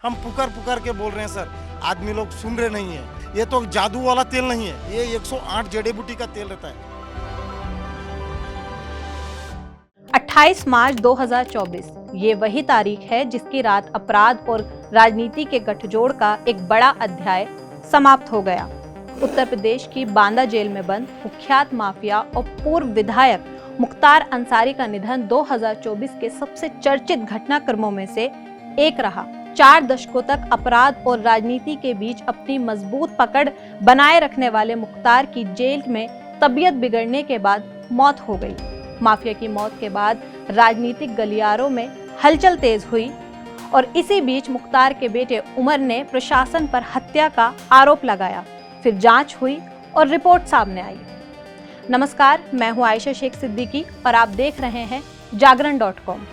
हम पुकार पुकार के बोल रहे हैं सर, आदमी लोग सुन रहे नहीं है। ये तो जादू वाला तेल नहीं है, ये 108 जड़ी बूटी का तेल रहता है। 28 मार्च 2024 ये वही तारीख है जिसकी रात अपराध और राजनीति के गठजोड़ का एक बड़ा अध्याय समाप्त हो गया। उत्तर प्रदेश की बांदा जेल में बंद कुख्यात माफिया और पूर्व विधायक मुख्तार अंसारी का निधन 2024 के सबसे चर्चित घटनाक्रमों में से एक रहा। 4 दशकों तक अपराध और राजनीति के बीच अपनी मजबूत पकड़ बनाए रखने वाले मुख्तार की जेल में तबीयत बिगड़ने के बाद मौत हो गई। माफिया की मौत के बाद राजनीतिक गलियारों में हलचल तेज हुई और इसी बीच मुख्तार के बेटे उमर ने प्रशासन पर हत्या का आरोप लगाया। फिर जांच हुई और रिपोर्ट सामने आई। नमस्कार, मैं हूं आयशा शेख सिद्दीकी और आप देख रहे हैं जागरण.com।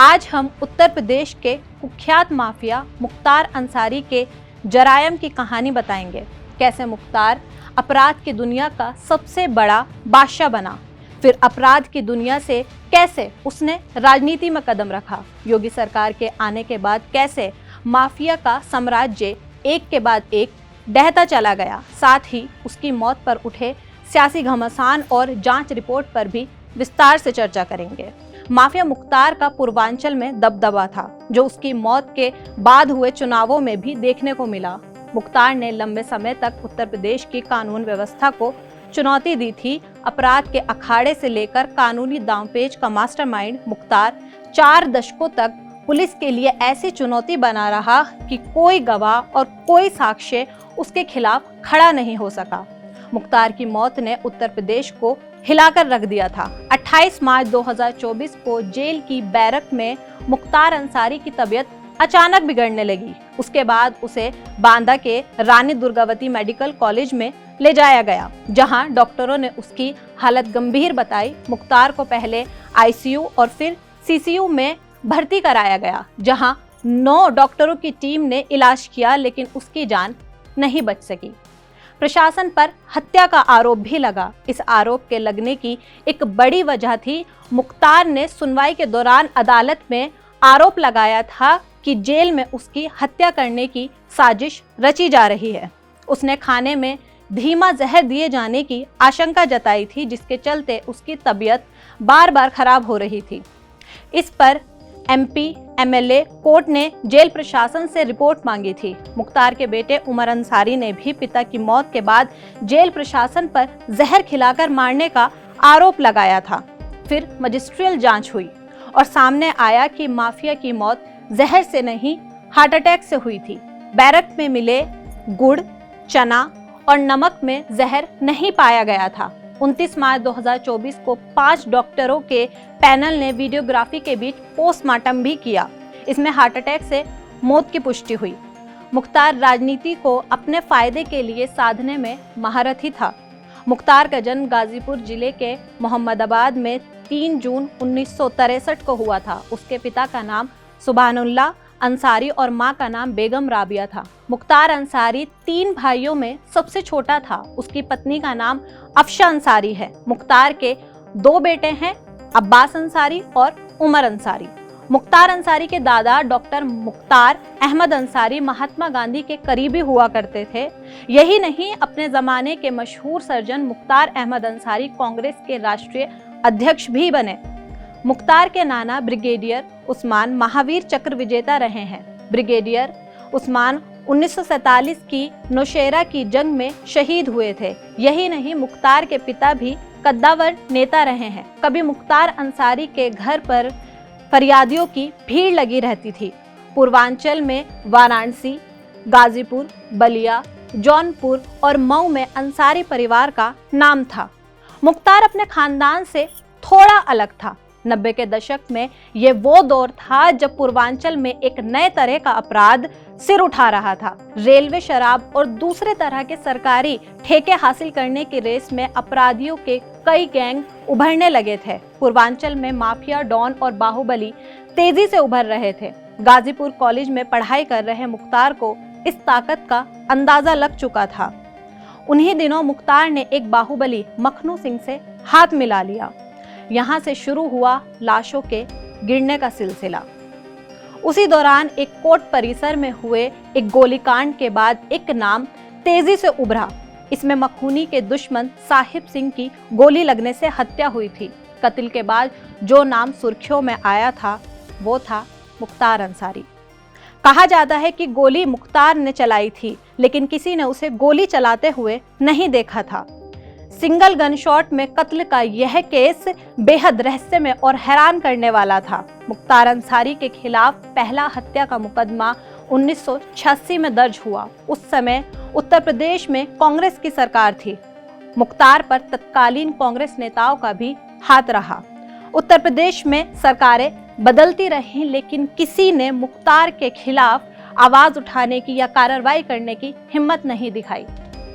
आज हम उत्तर प्रदेश के कुख्यात माफिया मुख्तार अंसारी के जरायम की कहानी बताएंगे। कैसे मुख्तार अपराध की दुनिया का सबसे बड़ा बादशाह बना, फिर अपराध की दुनिया से कैसे उसने राजनीति में कदम रखा, योगी सरकार के आने के बाद कैसे माफिया का साम्राज्य एक के बाद एक ढहता चला गया, साथ ही उसकी मौत पर उठे सियासी घमासान और जांच रिपोर्ट पर भी विस्तार से चर्चा करेंगे। माफिया मुख्तार का पूर्वांचल में दबदबा था, जो उसकी मौत के बाद हुए चुनावों में भी देखने को मिला। मुख्तार ने लंबे समय तक उत्तर प्रदेश की कानून व्यवस्था को चुनौती दी थी। अपराध के अखाड़े से लेकर कानूनी दांवपेच का मास्टरमाइंड मुख्तार 4 दशकों तक पुलिस के लिए ऐसी चुनौती बना रहा कि कोई गवाह और कोई साक्ष्य उसके खिलाफ खड़ा नहीं हो सका। मुख्तार की मौत ने उत्तर प्रदेश को हिलाकर रख दिया था। 28 मार्च 2024 को जेल की बैरक में मुख्तार अंसारी की तबीयत अचानक बिगड़ने लगी। उसके बाद उसे बांदा के रानी दुर्गावती मेडिकल कॉलेज में ले जाया गया, जहां डॉक्टरों ने उसकी हालत गंभीर बताई। मुख्तार को पहले आईसीयू और फिर सीसीयू में भर्ती कराया गया, जहां 9 डॉक्टरों की टीम ने इलाज किया, लेकिन उसकी जान नहीं बच सकी। प्रशासन पर हत्या का आरोप भी लगा। इस आरोप के लगने की एक बड़ी वजह थी, मुख्तार ने सुनवाई के दौरान अदालत में आरोप लगाया था कि जेल में उसकी हत्या करने की साजिश रची जा रही है। उसने खाने में धीमा जहर दिए जाने की आशंका जताई थी, जिसके चलते उसकी तबीयत बार बार खराब हो रही थी। इस पर एमपी एमएलए कोर्ट ने जेल प्रशासन से रिपोर्ट मांगी थी। मुख्तार के बेटे उमर अंसारी ने भी पिता की मौत के बाद जेल प्रशासन पर जहर खिलाकर मारने का आरोप लगाया था। फिर मजिस्ट्रियल जांच हुई और सामने आया कि माफिया की मौत जहर से नहीं, हार्ट अटैक से हुई थी। बैरक में मिले गुड़, चना और नमक में जहर नहीं पाया गया था। 29 मार्च 2024 को 5 डॉक्टरों के पैनल ने वीडियोग्राफी के बीच पोस्टमार्टम भी किया। इसमें हार्ट अटैक से मौत की पुष्टि हुई। मुख्तार राजनीति को अपने फायदे के लिए साधने में महारथी था। मुख्तार का जन्म गाजीपुर जिले के मोहम्मदाबाद में 3 जून 1963 को हुआ था। उसके पिता का नाम सुभानुल्लाह अंसारी और मां का नाम बेगम राबिया था। मुख्तार अंसारी 3 भाइयों में सबसे छोटा था। उसकी पत्नी का नाम अफशा अंसारी है। मुख्तार के 2 बेटे हैं, अब्बास अंसारी और उमर अंसारी। मुख्तार अंसारी के दादा डॉक्टर मुख्तार अहमद अंसारी महात्मा गांधी के करीबी हुआ करते थे। यही नहीं, अपने जमाने के मशहूर सर्जन मुख्तार अहमद अंसारी कांग्रेस के राष्ट्रीय अध्यक्ष भी बने। मुख्तार के नाना ब्रिगेडियर उस्मान महावीर चक्र विजेता रहे हैं। ब्रिगेडियर उस्मान 1947 की नौशेरा की जंग में शहीद हुए थे। यही नहीं, मुख्तार के पिता भी कद्दावर नेता रहे हैं। कभी मुख्तार अंसारी के घर पर फरियादियों की भीड़ लगी रहती थी। पूर्वांचल में वाराणसी, गाजीपुर, बलिया, जौनपुर और मऊ में अंसारी परिवार का नाम था। मुख्तार अपने खानदान से थोड़ा अलग था। 90 के दशक में ये वो दौर था जब पूर्वांचल में एक नए तरह का अपराध सिर उठा रहा था। रेलवे, शराब और दूसरे तरह के सरकारी ठेके हासिल करने की रेस में अपराधियों के कई गैंग उभरने लगे थे। पूर्वांचल में माफिया, डॉन और बाहुबली तेजी से उभर रहे थे। गाजीपुर कॉलेज में पढ़ाई कर रहे मुख्तार को इस ताकत का अंदाजा लग चुका था। उन्हीं दिनों मुख्तार ने एक बाहुबली मखनू सिंह से हाथ मिला लिया। यहाँ से शुरू हुआ लाशों के गिरने का सिलसिला। उसी दौरान एक कोर्ट परिसर में हुए एक गोलीकांड के बाद एक नाम तेजी से उभरा। इसमें मखूनी के दुश्मन साहिब सिंह की गोली लगने से हत्या हुई थी। कत्ल के बाद जो नाम सुर्खियों में आया था वो था मुख्तार अंसारी। कहा जाता है कि गोली मुख्तार ने चलाई थी, लेकिन किसी ने उसे गोली चलाते हुए नहीं देखा था। सिंगल गन शॉट में कत्ल का यह केस बेहद रहस्यमय और हैरान करने वाला था। मुख्तार अंसारी के खिलाफ पहला हत्या का मुकदमा 1986 में दर्ज हुआ। उस समय उत्तर प्रदेश में कांग्रेस की सरकार थी। मुख्तार पर तत्कालीन कांग्रेस नेताओं का भी हाथ रहा। उत्तर प्रदेश में सरकारें बदलती रहीं, लेकिन किसी ने मुख्तार के खिलाफ आवाज उठाने की या कार्रवाई करने की हिम्मत नहीं दिखाई।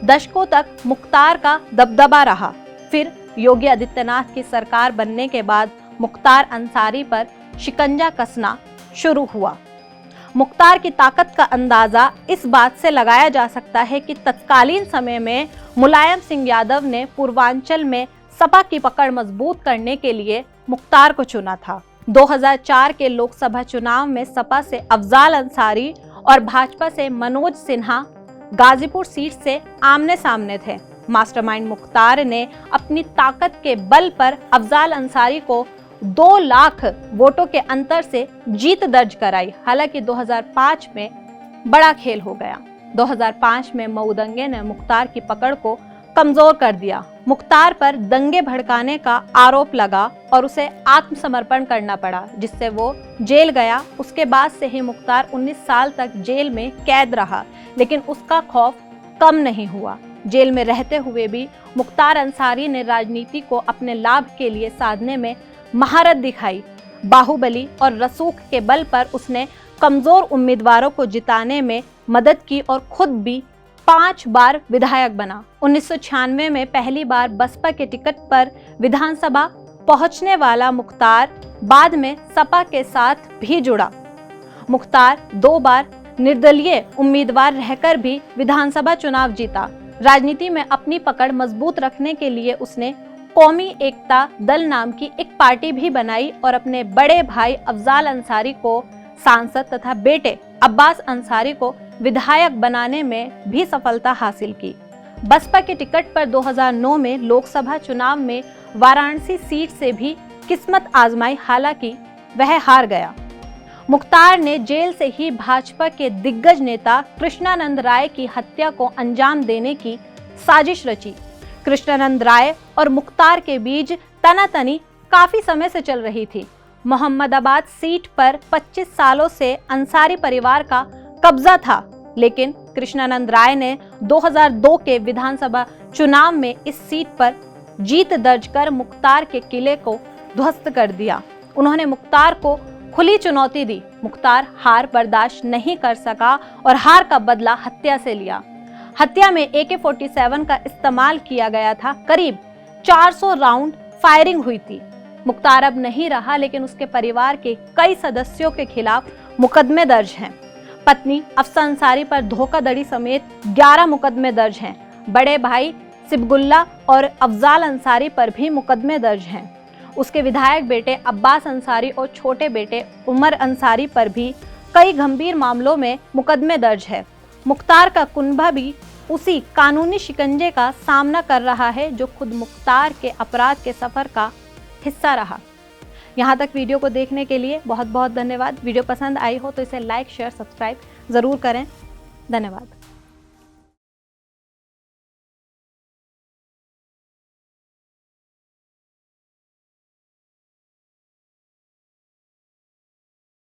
दशकों तक मुख्तार का दबदबा रहा। फिर योगी आदित्यनाथ की सरकार बनने के बाद मुख्तार अंसारी पर शिकंजा कसना शुरू हुआ। मुख्तार की ताकत का अंदाजा इस बात से लगाया जा सकता है कि तत्कालीन समय में मुलायम सिंह यादव ने पूर्वांचल में सपा की पकड़ मजबूत करने के लिए मुख्तार को चुना था। 2004 के लोकसभा चुनाव में सपा से अफजाल अंसारी और भाजपा से मनोज सिन्हा गाजीपुर सीट से आमने सामने थे। मास्टरमाइंड मुख्तार ने अपनी ताकत के बल पर अफजाल अंसारी को 2 लाख वोटों के अंतर से जीत दर्ज कराई। हालांकि 2005 में बड़ा खेल हो गया। 2005 में मऊ दंगे ने मुख्तार की पकड़ को कमजोर कर दिया। मुख्तार पर दंगे भड़काने का आरोप लगा और उसे आत्मसमर्पण करना पड़ा, जिससे वो जेल गया। उसके बाद से ही मुख्तार 19 साल तक जेल में कैद रहा, लेकिन उसका खौफ कम नहीं हुआ। जेल में रहते हुए भी मुख्तार अंसारी ने राजनीति को अपने लाभ के लिए साधने में महारत दिखाई। बाहुबली और रसूख के बल पर उसने कमजोर उम्मीदवारों को जिताने में मदद की और खुद भी 5 बार विधायक बना। 1996 में पहली बार बसपा के टिकट पर विधानसभा पहुंचने वाला मुख्तार बाद में सपा के साथ भी जुड़ा। मुख्तार 2 बार निर्दलीय उम्मीदवार रहकर भी विधानसभा चुनाव जीता। राजनीति में अपनी पकड़ मजबूत रखने के लिए उसने कौमी एकता दल नाम की एक पार्टी भी बनाई और अपने बड़े भाई अफजाल अंसारी को सांसद तथा बेटे अब्बास अंसारी को विधायक बनाने में भी सफलता हासिल की। बसपा के टिकट पर 2009 में लोकसभा चुनाव में वाराणसी सीट से भी किस्मत आजमाई, हालांकि वह हार गया। मुख्तार ने जेल से ही भाजपा के दिग्गज नेता कृष्णानंद राय की हत्या को अंजाम देने की साजिश रची। कृष्णानंद राय और मुख्तार के बीच तनातनी काफी समय से चल रही थी। मोहम्मदाबाद सीट पर 25 सालों से अंसारी परिवार का कब्जा था, लेकिन कृष्णानंद राय ने 2002 के विधानसभा चुनाव में इस सीट पर जीत दर्ज कर मुख्तार के किले को ध्वस्त कर दिया। उन्होंने मुख्तार को खुली चुनौती दी। मुख्तार हार बर्दाश्त नहीं कर सका और हार का बदला हत्या से लिया। हत्या में AK-47 का इस्तेमाल किया गया था। करीब 400 राउंड फायरिंग हुई थी। मुख्तार अब नहीं रहा, लेकिन उसके परिवार के कई सदस्यों के खिलाफ मुकदमे दर्ज हैं। पत्नी अफसा अंसारी पर धोखाधड़ी समेत 11 मुकदमे दर्ज हैं। बड़े भाई सिबगुल्ला और अफजाल अंसारी पर भी मुकदमे दर्ज हैं। उसके विधायक बेटे अब्बास अंसारी और छोटे बेटे उमर अंसारी पर भी कई गंभीर मामलों में मुकदमे दर्ज है। मुख्तार का कुनबा भी उसी कानूनी शिकंजे का सामना कर रहा है, जो खुद मुख्तार के अपराध के सफर का हिस्सा रहा। यहाँ तक वीडियो को देखने के लिए बहुत बहुत धन्यवाद। वीडियो पसंद आई हो तो इसे लाइक, शेयर, सब्सक्राइब ज़रूर करें। धन्यवाद।